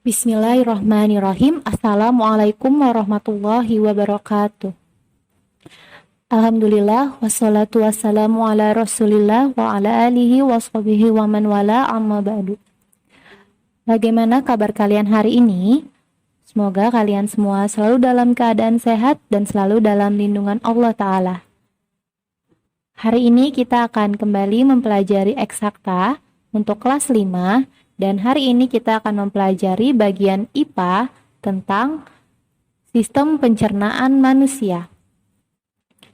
Bismillahirrahmanirrahim. Assalamualaikum warahmatullahi wabarakatuh. Alhamdulillah, wassalatu wassalamu ala rasulillah wa ala alihi washabihi wa man wala amma ba'du. Bagaimana kabar kalian hari ini? Semoga kalian semua selalu dalam keadaan sehat dan selalu dalam lindungan Allah Ta'ala. Hari ini kita akan kembali mempelajari eksakta untuk kelas 5, dan hari ini kita akan mempelajari bagian IPA tentang sistem pencernaan manusia.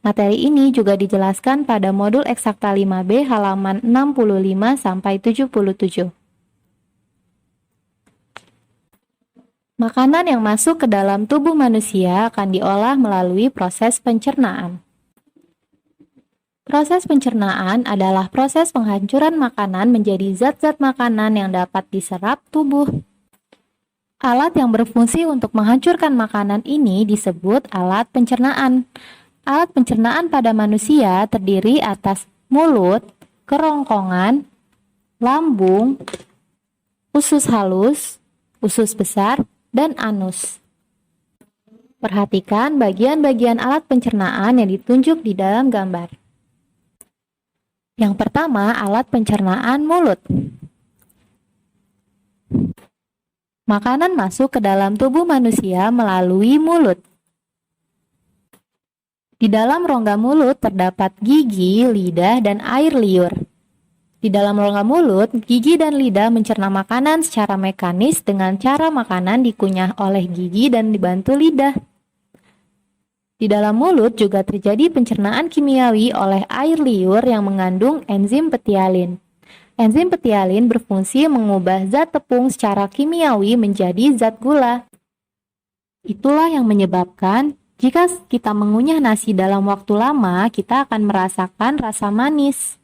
Materi ini juga dijelaskan pada modul eksakta 5B halaman 65 sampai 77. Makanan yang masuk ke dalam tubuh manusia akan diolah melalui proses pencernaan. Proses pencernaan adalah proses penghancuran makanan menjadi zat-zat makanan yang dapat diserap tubuh. Alat yang berfungsi untuk menghancurkan makanan ini disebut alat pencernaan. Alat pencernaan pada manusia terdiri atas mulut, kerongkongan, lambung, usus halus, usus besar, dan anus. Perhatikan bagian-bagian alat pencernaan yang ditunjuk di dalam gambar. Yang pertama, alat pencernaan mulut. Makanan masuk ke dalam tubuh manusia melalui mulut. Di dalam rongga mulut terdapat gigi, lidah, dan air liur. Di dalam rongga mulut, gigi dan lidah mencerna makanan secara mekanis dengan cara makanan dikunyah oleh gigi dan dibantu lidah. Di dalam mulut juga terjadi pencernaan kimiawi oleh air liur yang mengandung enzim petialin. Enzim petialin berfungsi mengubah zat tepung secara kimiawi menjadi zat gula. Itulah yang menyebabkan jika kita mengunyah nasi dalam waktu lama, kita akan merasakan rasa manis.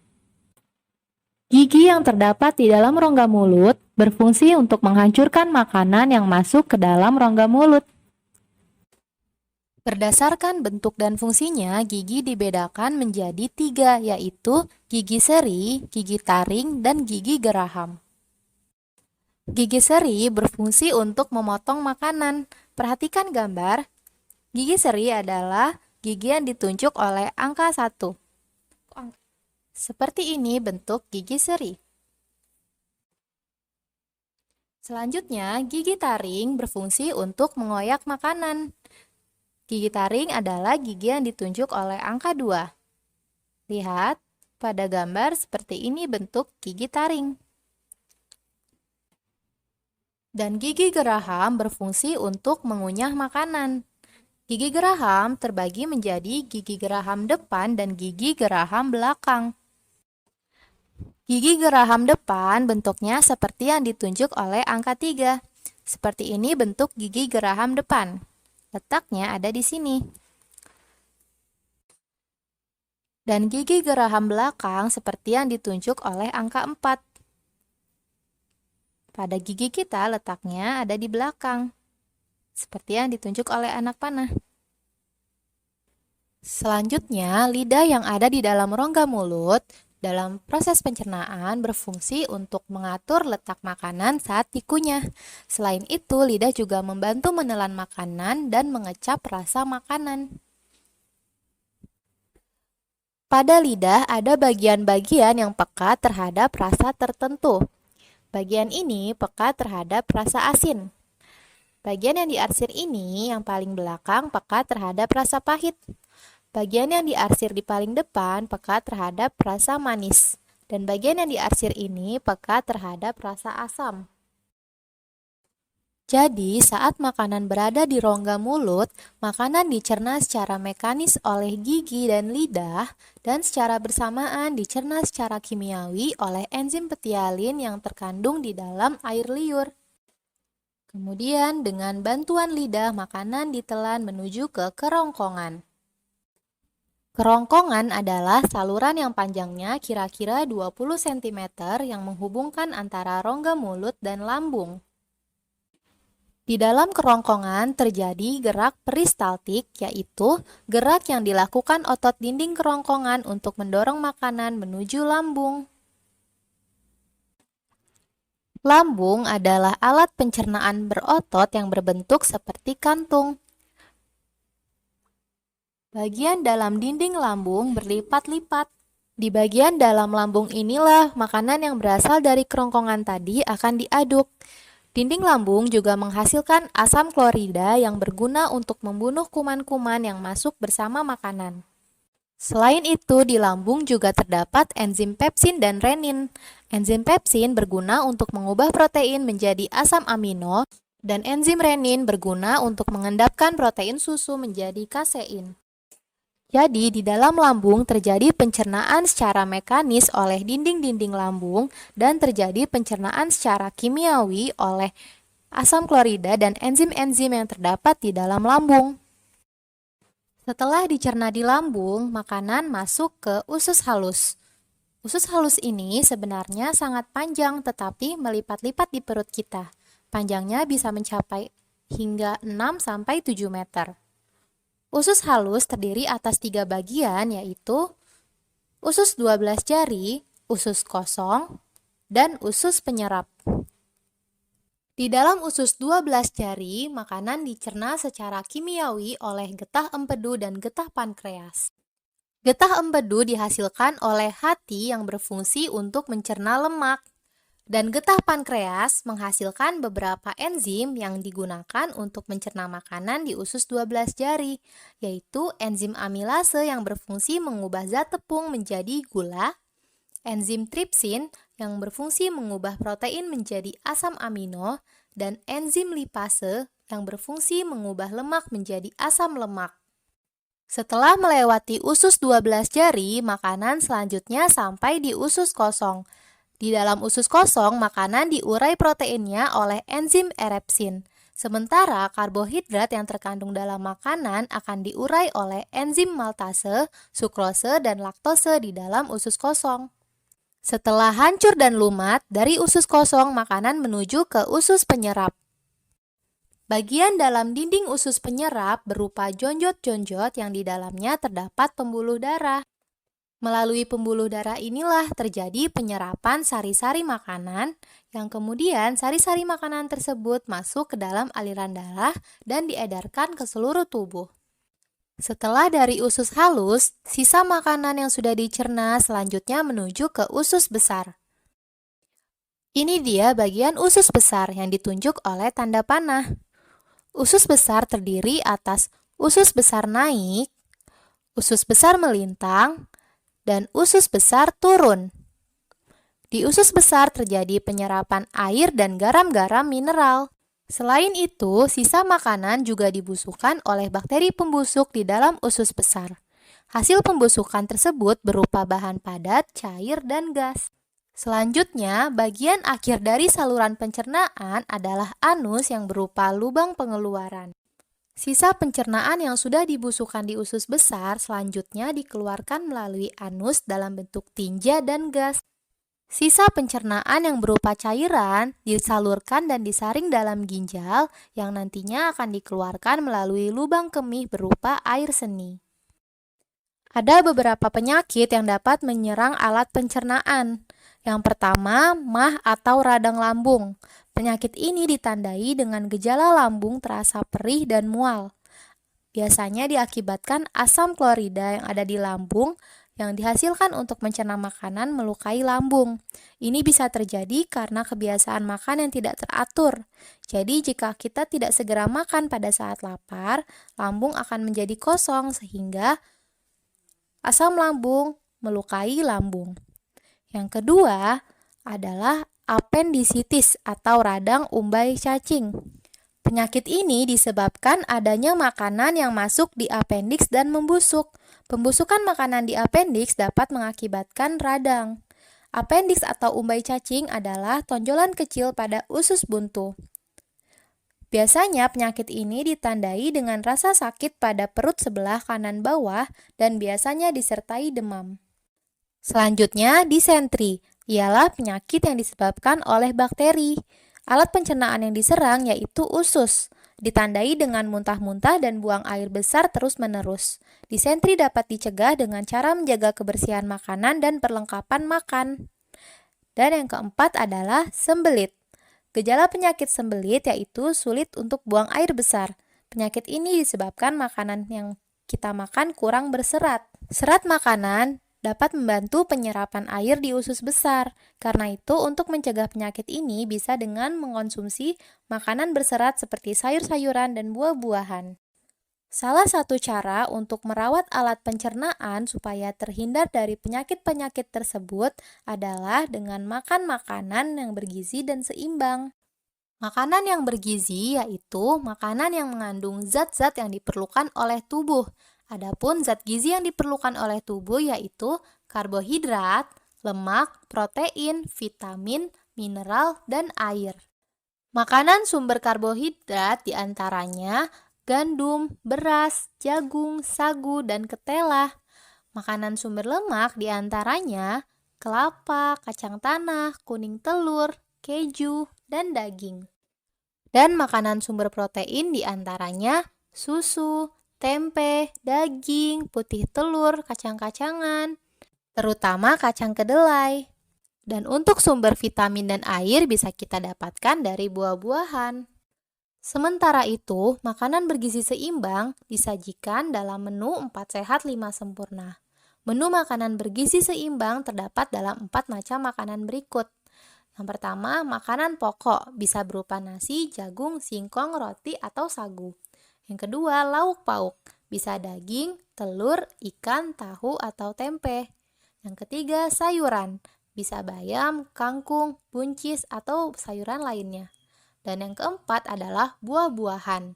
Gigi yang terdapat di dalam rongga mulut berfungsi untuk menghancurkan makanan yang masuk ke dalam rongga mulut. Berdasarkan bentuk dan fungsinya, gigi dibedakan menjadi 3, yaitu gigi seri, gigi taring, dan gigi geraham. Gigi seri berfungsi untuk memotong makanan. Perhatikan gambar. Gigi seri adalah gigi yang ditunjuk oleh angka 1. Seperti ini bentuk gigi seri. Selanjutnya, gigi taring berfungsi untuk mengoyak makanan. Gigi taring adalah gigi yang ditunjuk oleh angka 2. Lihat, pada gambar seperti ini bentuk gigi taring. Dan gigi geraham berfungsi untuk mengunyah makanan. Gigi geraham terbagi menjadi gigi geraham depan dan gigi geraham belakang. Gigi geraham depan bentuknya seperti yang ditunjuk oleh angka 3. Seperti ini bentuk gigi geraham depan. Letaknya ada di sini. Dan gigi geraham belakang seperti yang ditunjuk oleh angka 4. Pada gigi kita letaknya ada di belakang, seperti yang ditunjuk oleh anak panah. Selanjutnya, lidah yang ada di dalam rongga mulut dalam proses pencernaan berfungsi untuk mengatur letak makanan saat dikunyah. Selain itu, lidah juga membantu menelan makanan dan mengecap rasa makanan. Pada lidah ada bagian-bagian yang peka terhadap rasa tertentu. Bagian ini peka terhadap rasa asin. Bagian yang diarsir ini yang paling belakang peka terhadap rasa pahit. Bagian yang diarsir di paling depan peka terhadap rasa manis. Dan bagian yang diarsir ini peka terhadap rasa asam. Jadi, saat makanan berada di rongga mulut, makanan dicerna secara mekanis oleh gigi dan lidah, dan secara bersamaan dicerna secara kimiawi oleh enzim petialin yang terkandung di dalam air liur. Kemudian, dengan bantuan lidah, makanan ditelan menuju ke kerongkongan. Kerongkongan adalah saluran yang panjangnya kira-kira 20 cm yang menghubungkan antara rongga mulut dan lambung. Di dalam kerongkongan terjadi gerak peristaltik, yaitu gerak yang dilakukan otot dinding kerongkongan untuk mendorong makanan menuju lambung. Lambung adalah alat pencernaan berotot yang berbentuk seperti kantung. Bagian dalam dinding lambung berlipat-lipat. Di bagian dalam lambung inilah makanan yang berasal dari kerongkongan tadi akan diaduk. Dinding lambung juga menghasilkan asam klorida yang berguna untuk membunuh kuman-kuman yang masuk bersama makanan. Selain itu, di lambung juga terdapat enzim pepsin dan renin. Enzim pepsin berguna untuk mengubah protein menjadi asam amino, dan enzim renin berguna untuk mengendapkan protein susu menjadi kasein. Jadi, di dalam lambung terjadi pencernaan secara mekanis oleh dinding-dinding lambung dan terjadi pencernaan secara kimiawi oleh asam klorida dan enzim-enzim yang terdapat di dalam lambung. Setelah dicerna di lambung, makanan masuk ke usus halus. Usus halus ini sebenarnya sangat panjang tetapi melipat-lipat di perut kita. Panjangnya bisa mencapai hingga 6-7 meter. Usus halus terdiri atas 3 bagian, yaitu usus 12 jari, usus kosong, dan usus penyerap. Di dalam usus 12 jari, makanan dicerna secara kimiawi oleh getah empedu dan getah pankreas. Getah empedu dihasilkan oleh hati yang berfungsi untuk mencerna lemak. Dan getah pankreas menghasilkan beberapa enzim yang digunakan untuk mencerna makanan di usus 12 jari, yaitu enzim amilase yang berfungsi mengubah zat tepung menjadi gula, enzim tripsin yang berfungsi mengubah protein menjadi asam amino, dan enzim lipase yang berfungsi mengubah lemak menjadi asam lemak. Setelah melewati usus 12 jari, makanan selanjutnya sampai di usus kosong. Di dalam usus kosong, makanan diurai proteinnya oleh enzim erepsin. Sementara karbohidrat yang terkandung dalam makanan akan diurai oleh enzim maltase, sukrose, dan laktose di dalam usus kosong. Setelah hancur dan lumat, dari usus kosong makanan menuju ke usus penyerap. Bagian dalam dinding usus penyerap berupa jonjot-jonjot yang di dalamnya terdapat pembuluh darah. Melalui pembuluh darah inilah terjadi penyerapan sari-sari makanan, yang kemudian sari-sari makanan tersebut masuk ke dalam aliran darah dan diedarkan ke seluruh tubuh. Setelah dari usus halus, sisa makanan yang sudah dicerna selanjutnya menuju ke usus besar. Ini dia bagian usus besar yang ditunjuk oleh tanda panah. Usus besar terdiri atas usus besar naik, usus besar melintang, dan usus besar turun. Di usus besar terjadi penyerapan air dan garam-garam mineral. Selain itu, sisa makanan juga dibusukkan oleh bakteri pembusuk di dalam usus besar. Hasil pembusukan tersebut berupa bahan padat, cair, dan gas. Selanjutnya, bagian akhir dari saluran pencernaan adalah anus yang berupa lubang pengeluaran. Sisa pencernaan yang sudah dibusukkan di usus besar selanjutnya dikeluarkan melalui anus dalam bentuk tinja dan gas. Sisa pencernaan yang berupa cairan disalurkan dan disaring dalam ginjal yang nantinya akan dikeluarkan melalui lubang kemih berupa air seni. Ada beberapa penyakit yang dapat menyerang alat pencernaan. Yang pertama, MAH atau radang lambung. Penyakit ini ditandai dengan gejala lambung terasa perih dan mual. Biasanya diakibatkan asam klorida yang ada di lambung yang dihasilkan untuk mencerna makanan melukai lambung. Ini bisa terjadi karena kebiasaan makan yang tidak teratur. Jadi jika kita tidak segera makan pada saat lapar, lambung akan menjadi kosong sehingga asam lambung melukai lambung. Yang kedua adalah apendisitis atau radang umbai cacing. Penyakit ini disebabkan adanya makanan yang masuk di apendiks dan membusuk. Pembusukan makanan di apendiks dapat mengakibatkan radang. Apendiks atau umbai cacing adalah tonjolan kecil pada usus buntu. Biasanya penyakit ini ditandai dengan rasa sakit pada perut sebelah kanan bawah dan biasanya disertai demam. Selanjutnya, disentri ialah penyakit yang disebabkan oleh bakteri. Alat pencernaan yang diserang yaitu usus, ditandai dengan muntah-muntah dan buang air besar terus-menerus. Disentri dapat dicegah dengan cara menjaga kebersihan makanan dan perlengkapan makan. Dan yang keempat adalah sembelit. Gejala penyakit sembelit yaitu sulit untuk buang air besar. Penyakit ini disebabkan makanan yang kita makan kurang berserat. Serat makanan dapat membantu penyerapan air di usus besar. Karena itu, untuk mencegah penyakit ini bisa dengan mengonsumsi makanan berserat seperti sayur-sayuran dan buah-buahan. Salah satu cara untuk merawat alat pencernaan supaya terhindar dari penyakit-penyakit tersebut adalah dengan makan makanan yang bergizi dan seimbang. Makanan yang bergizi yaitu makanan yang mengandung zat-zat yang diperlukan oleh tubuh. Adapun zat gizi yang diperlukan oleh tubuh yaitu karbohidrat, lemak, protein, vitamin, mineral, dan air. Makanan sumber karbohidrat diantaranya gandum, beras, jagung, sagu, dan ketela. Makanan sumber lemak diantaranya kelapa, kacang tanah, kuning telur, keju, dan daging. Dan makanan sumber protein diantaranya susu, tempe, daging, putih telur, kacang-kacangan, terutama kacang kedelai. Dan untuk sumber vitamin dan air bisa kita dapatkan dari buah-buahan. Sementara itu, makanan bergizi seimbang disajikan dalam menu 4 sehat 5 sempurna. Menu makanan bergizi seimbang terdapat dalam 4 macam makanan berikut. Yang pertama, makanan pokok bisa berupa nasi, jagung, singkong, roti, atau sagu. Yang kedua, lauk pauk bisa daging, telur, ikan, tahu, atau tempe. Yang ketiga, sayuran bisa bayam, kangkung, buncis, atau sayuran lainnya. Dan yang keempat adalah buah-buahan.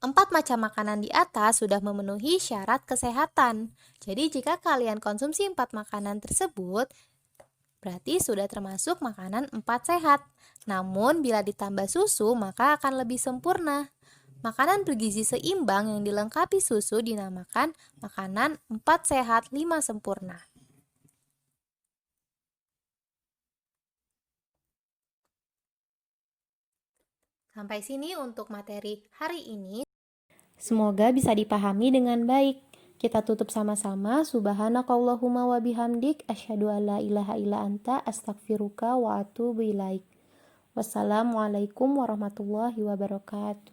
4 macam makanan di atas sudah memenuhi syarat kesehatan. Jadi jika kalian konsumsi 4 makanan tersebut, berarti sudah termasuk makanan 4 sehat. Namun bila ditambah susu maka akan lebih sempurna. Makanan bergizi seimbang yang dilengkapi susu dinamakan makanan 4 sehat 5 sempurna. Sampai sini untuk materi hari ini. Semoga bisa dipahami dengan baik. Kita tutup sama-sama. Subhanakallahumma wa bihamdik asyhadu an la ilaha illa anta astaghfiruka wa atubu ilaik. Wassalamualaikum warahmatullahi wabarakatuh.